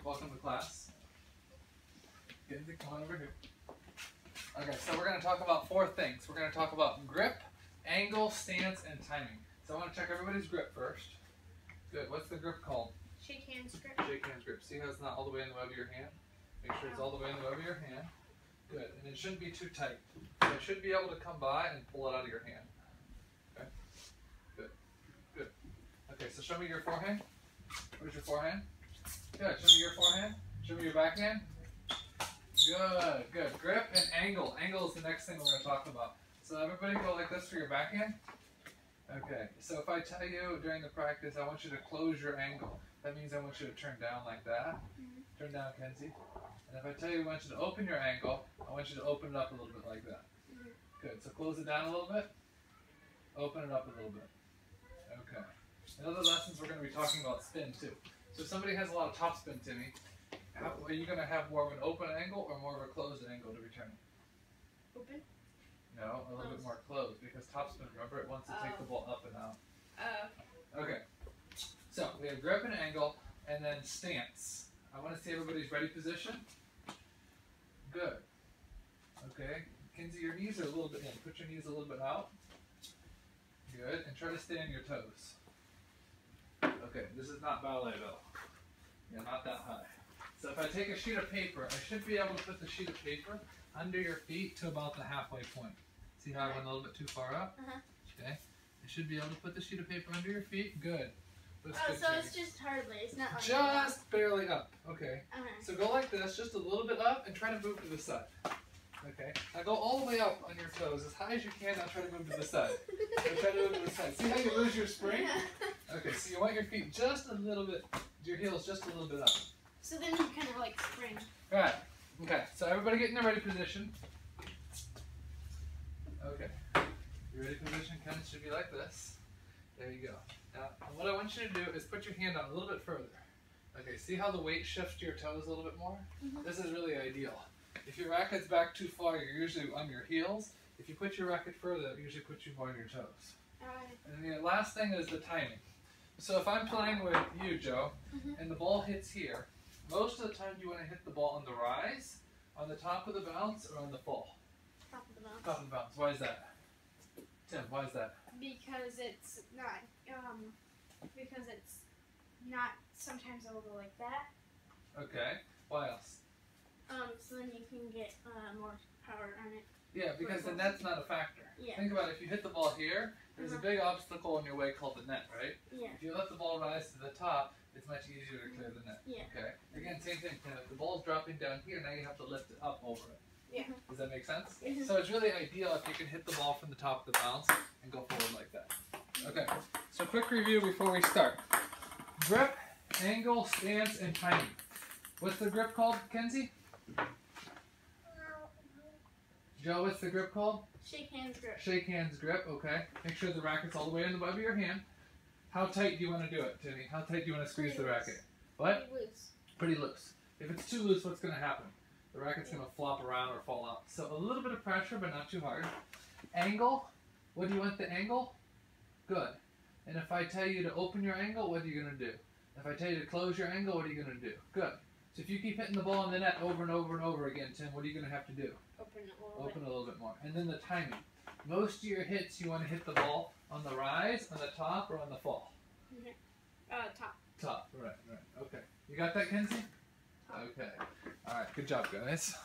Welcome to class. Come on over here. Okay, so we're going to talk about 4 things. We're going to talk about grip, angle, stance, and timing. So I want to check everybody's grip first. Good. What's the grip called? Shake hands grip. Shake hands grip. See how it's not all the way in the web of your hand? Make sure it's all the way in the web of your hand. Good. And it shouldn't be too tight. So it should be able to come by and pull it out of your hand. Okay. Good. Good. Okay, so show me your forehand. Where's your forehand? Good. Show me your forehand. Show me your backhand. Good. Good. Grip and angle. Angle is the next thing we're going to talk about. So everybody go like this for your backhand. Okay. So if I tell you during the practice, I want you to close your angle. That means I want you to turn down like that. Turn down, Kenzie. And if I tell you I want you to open your angle, I want you to open it up a little bit like that. Good. So close it down a little bit. Open it up a little bit. Okay. In other lessons, we're going to be talking about spin too. So if somebody has a lot of top spin, Timmy, are you going to have more of an open angle or more of a closed angle to return it? Open? No, a little bit more closed because top spin, remember, it wants to take the ball up and out. Okay. So we have grip and angle and then stance. I want to see everybody's ready position. Good. Okay. Kinsey, your knees are a little bit in. Put your knees a little bit out. Good. And try to stay on your toes. Okay. This is not ballet though. Yeah, not that high. So if I take a sheet of paper, I should be able to put the sheet of paper under your feet to about the halfway point. See how I went a little bit too far up? Okay. I should be able to put the sheet of paper under your feet. Good. Looks good, so it's just hardly. It's not like just barely up. Okay. So go like this, just a little bit up, and try to move to the side. Okay. Now go all the way up on your toes, as high as you can. Now try to move to the side. So try to move to the side. See how you lose your spring? Okay. So you want your feet just a little bit, your heels just a little bit up. So then you kind of like spring. All right. Okay. So everybody get in the ready position. Okay. Your ready position kind of should be like this. There you go. Now, what I want you to do is put your hand out a little bit further. Okay, see how the weight shifts to your toes a little bit more? This is really ideal. If your racket's back too far, you're usually on your heels. If you put your racket further, it usually puts you more on your toes. And then the last thing is the timing. So if I'm playing with you, Joe, and the ball hits here, most of the time you want to hit the ball on the rise, on the top of the bounce, or on the fall? Top of the bounce. Top of the bounce. Why is that? Tim, why is that? Because it's not sometimes it'll go like that. Okay. Why else? So then you can get more power on it. Yeah, because the net's not a factor. Yeah. Think about it. If you hit the ball here, there's a big obstacle in your way called the net, right? Yeah. If you let the ball rise to the top, it's much easier to clear the net. Yeah. Okay. Again, same thing. If the ball's dropping down here, now you have to lift it up over it. Yeah. Does that make sense? So it's really ideal if you can hit the ball from the top of the bounce and go forward like that. Okay. So quick review before we start. Grip, angle, stance, and timing. What's the grip called, Kenzie? Joe, what's the grip called? Shake hands grip. Shake hands grip, okay. Make sure the racket's all the way in the web of your hand. How tight do you want to do it, Timmy? How tight do you want to squeeze the racket? What? Pretty loose. Pretty loose. If it's too loose, what's going to happen? The racket's going to flop around or fall out. So a little bit of pressure, but not too hard. Angle, what do you want the angle? Good. And if I tell you to open your angle, what are you going to do? If I tell you to close your angle, what are you going to do? Good. So if you keep hitting the ball in the net over and over and over again, Tim, what are you going to have to do? Open a little bit more. And then the timing. Most of your hits, you want to hit the ball on the rise, on the top, or on the fall? Top. Top. Right. Okay. You got that, Kenzie? Okay. All right. Good job, guys.